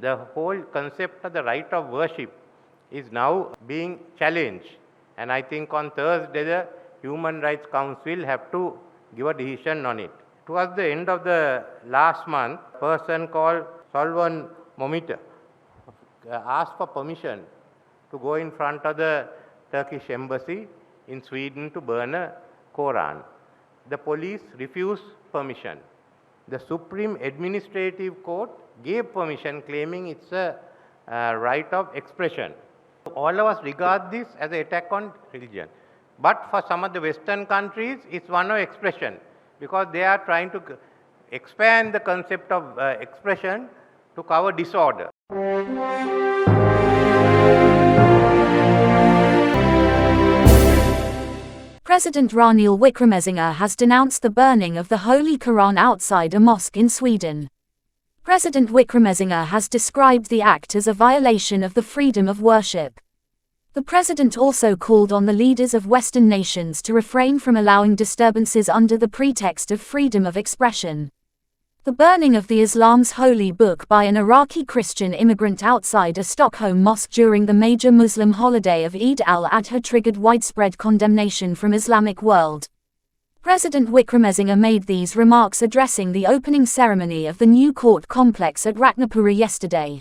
The whole concept of the right of worship is now being challenged. And I think on Thursday, the Human Rights Council have to give a decision on it. Towards the end of the last month, a person called Solvan Momita asked for permission to go in front of the Turkish embassy in Sweden to burn a Quran. The police refused permission. The Supreme Administrative Court gave permission, claiming it's a right of expression. All of us regard this as an attack on religion. But for some of the Western countries, it's one of expression, because they are trying to expand the concept of expression to cover disorder. President Ranil Wickremesinghe has denounced the burning of the Holy Quran outside a mosque in Sweden. President Wickremesinghe has described the act as a violation of the freedom of worship. The president also called on the leaders of Western nations to refrain from allowing disturbances under the pretext of freedom of expression. The burning of the Islam's holy book by an Iraqi Christian immigrant outside a Stockholm mosque during the major Muslim holiday of Eid al-Adha triggered widespread condemnation from Islamic world. President Wickremesinghe made these remarks addressing the opening ceremony of the new court complex at Ratnapura yesterday.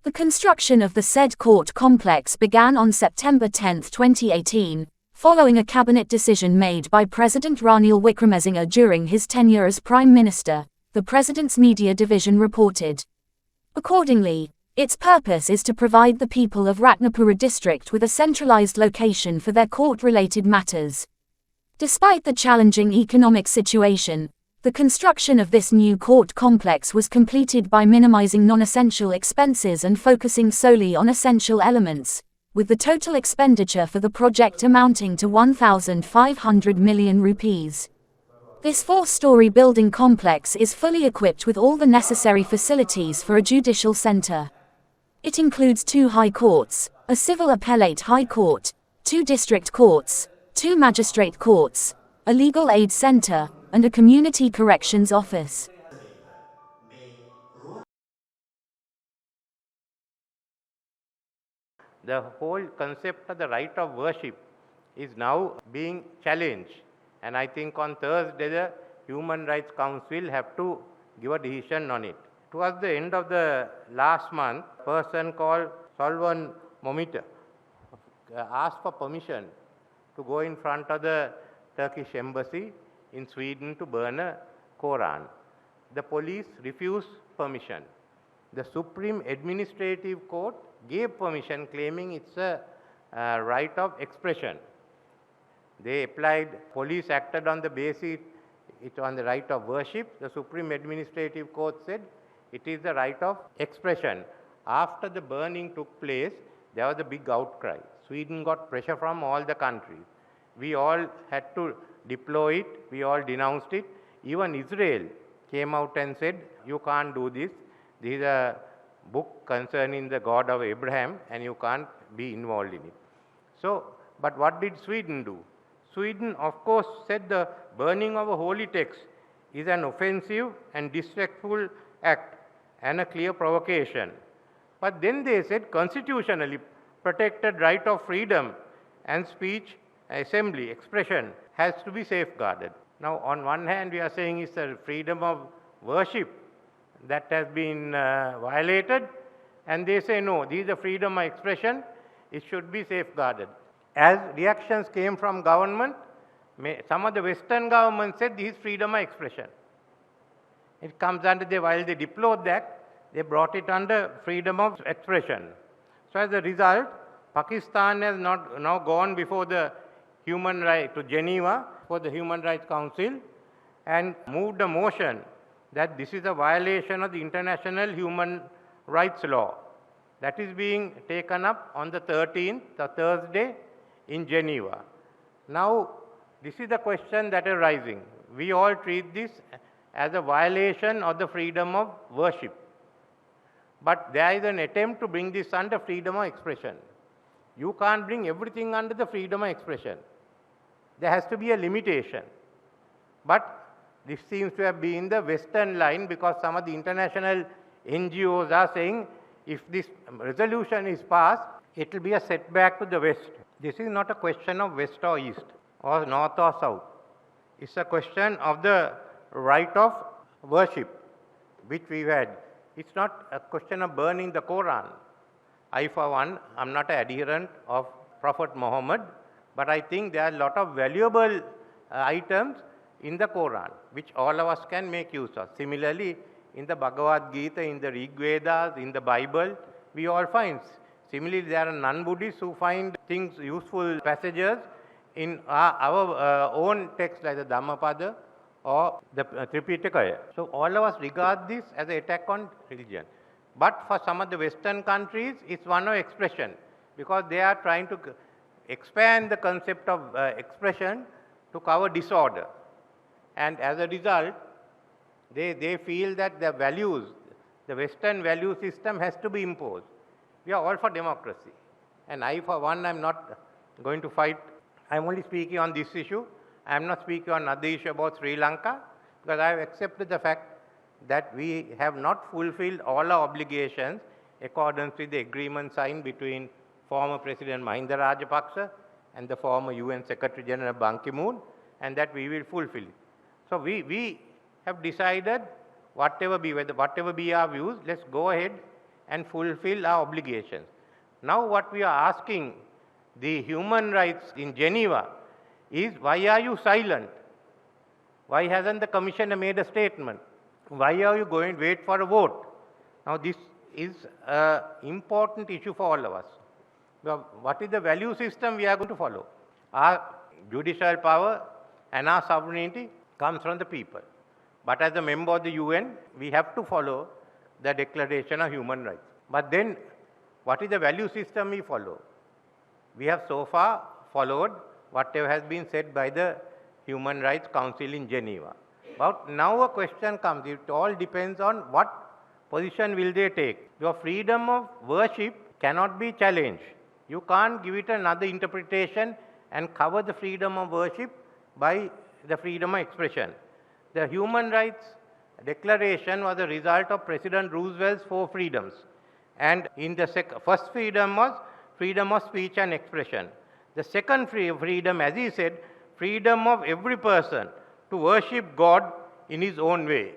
The construction of the said court complex began on September 10, 2018, following a cabinet decision made by President Ranil Wickremesinghe during his tenure as Prime Minister, the President's media division reported. Accordingly, its purpose is to provide the people of Ratnapura district with a centralized location for their court-related matters. Despite the challenging economic situation, the construction of this new court complex was completed by minimizing non-essential expenses and focusing solely on essential elements, with the total expenditure for the project amounting to 1,500 million rupees. This four-story building complex is fully equipped with all the necessary facilities for a judicial center. It includes 2 high courts, a civil appellate high court, 2 district courts, 2 magistrate courts, a legal aid center, and a community corrections office. The whole concept of the right of worship is now being challenged. And I think on Thursday, the Human Rights Council have to give a decision on it. Towards the end of the last month, a person called Solvan Momita asked for permission to go in front of the Turkish embassy in Sweden to burn a Quran. The police refused permission. The Supreme Administrative Court gave permission, claiming it's a right of expression. They applied, police acted on the basis, it's on the right of worship. The Supreme Administrative Court said it is the right of expression. After the burning took place, there was a big outcry. Sweden got pressure from all the countries. We all had to deploy it, we all denounced it. Even Israel came out and said, you can't do this. This is a book concerning the God of Abraham and you can't be involved in it. So, but what did Sweden do? Sweden, of course, said the burning of a holy text is an offensive and disrespectful act and a clear provocation. But then they said constitutionally protected right of freedom and speech, assembly, expression has to be safeguarded. Now, on one hand, we are saying it's the freedom of worship that has been violated, and they say no, this is the freedom of expression, it should be safeguarded. As reactions came from government, some of the Western governments said this is freedom of expression. It comes under while they deplored that, they brought it under freedom of expression. So as a result, Pakistan has now gone before the human right to Geneva for the Human Rights Council and moved a motion that this is a violation of the international human rights law. That is being taken up on the 13th, the Thursday, in Geneva. Now, this is the question that is rising. We all treat this as a violation of the freedom of worship. But there is an attempt to bring this under freedom of expression. You can't bring everything under the freedom of expression. There has to be a limitation. But this seems to have been the Western line, because some of the international NGOs are saying if this resolution is passed, it will be a setback to the West. This is not a question of West or East or North or South. It's a question of the right of worship, which we've had. It's not a question of burning the Quran. I, for one, am not an adherent of Prophet Muhammad, but I think there are a lot of valuable items in the Quran, which all of us can make use of. Similarly, in the Bhagavad Gita, in the Rig Vedas, in the Bible, we all find. Similarly, there are non-Buddhists who find things, useful passages in our own text like the Dhammapada or the Tripitaka. So all of us regard this as an attack on religion. But for some of the Western countries, it's one of expression, because they are trying to expand the concept of expression to cover disorder. And as a result, they feel that the values, the Western value system has to be imposed. We are all for democracy. And I, for one, am not going to fight. I'm only speaking on this issue. I am not speaking on another issue about Sri Lanka, because I have accepted the fact that we have not fulfilled all our obligations according to the agreement signed between former President Mahinda Rajapaksa and the former UN Secretary General Ban Ki-moon, and that we will fulfill it. So we have decided, whatever be our views, let's go ahead and fulfill our obligations. Now what we are asking the human rights in Geneva is, why are you silent? Why hasn't the Commissioner made a statement? Why are you going to wait for a vote? Now this is an important issue for all of us. Now, what is the value system we are going to follow? Our judicial power and our sovereignty comes from the people. But as a member of the UN, we have to follow the Declaration of Human Rights. But then, what is the value system we follow? We have so far followed whatever has been said by the Human Rights Council in Geneva. But now a question comes, it all depends on what position will they take. Your freedom of worship cannot be challenged. You can't give it another interpretation and cover the freedom of worship by the freedom of expression. The Human Rights Declaration was a result of President Roosevelt's 4 freedoms. And in the first freedom was freedom of speech and expression. The second freedom, as he said, freedom of every person to worship God in his own way.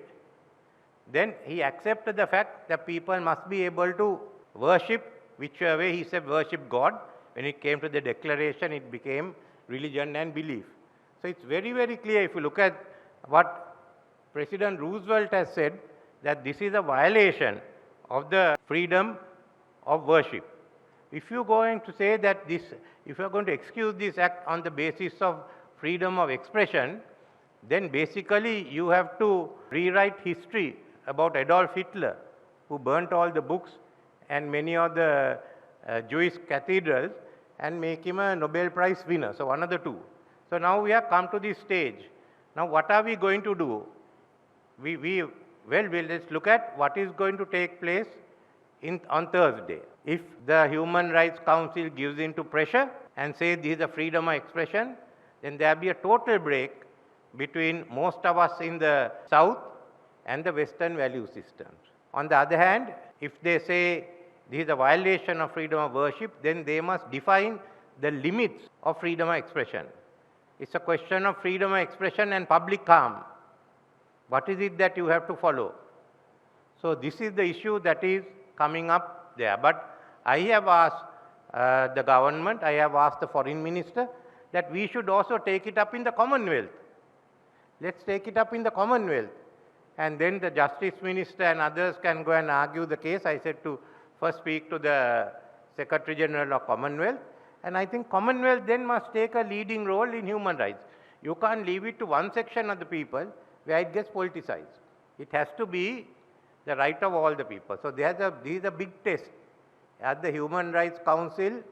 Then he accepted the fact that people must be able to worship whichever way he said worship God. When it came to the declaration, it became religion and belief. So it's very, very clear if you look at what President Roosevelt has said, that this is a violation of the freedom of worship. If you're going to say that this, if you're going to excuse this act on the basis of freedom of expression, then basically you have to rewrite history about Adolf Hitler, who burnt all the books and many of the Jewish cathedrals, and make him a Nobel Prize winner. So one of the two. So now we have come to this stage. Now what are we going to do? Well, let's look at what is going to take place on Thursday. If the Human Rights Council gives in to pressure and says this is a freedom of expression, then there will be a total break between most of us in the South and the Western value systems. On the other hand, if they say this is a violation of freedom of worship, then they must define the limits of freedom of expression. It's a question of freedom of expression and public harm. What is it that you have to follow? So this is the issue that is coming up there. But I have asked the government, I have asked the foreign minister, that we should also take it up in the Commonwealth. Let's take it up in the Commonwealth. And then the Justice Minister and others can go and argue the case. I said to first speak to the Secretary General of Commonwealth. And I think Commonwealth then must take a leading role in human rights. You can't leave it to one section of the people where it gets politicized. It has to be the right of all the people. So this is a big test. Are the Human Rights Council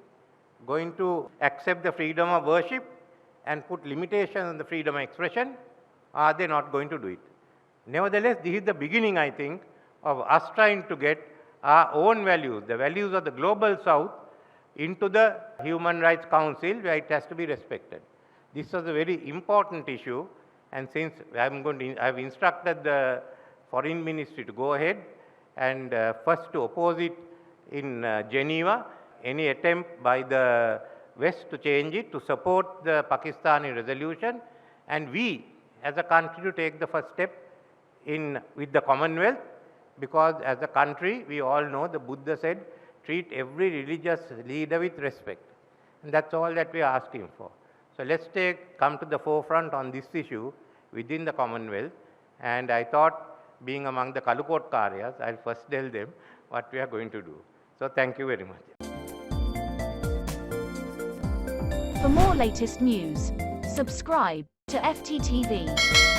going to accept the freedom of worship and put limitations on the freedom of expression? Are they not going to do it? Nevertheless, this is the beginning, I think, of us trying to get our own values, the values of the global South, into the Human Rights Council where it has to be respected. This was a very important issue, and since I have instructed the Foreign Ministry to go ahead and first to oppose it in Geneva any attempt by the West to change it, to support the Pakistani resolution, and we as a country to take the first step with the Commonwealth, because as a country we all know the Buddha said, treat every religious leader with respect. And that's all that we are asking for. So let's come to the forefront on this issue within the Commonwealth. And I thought, being among the Kalukot Karyas, I'll first tell them what we are going to do. So thank you very much. For more latest news, subscribe to FTTV.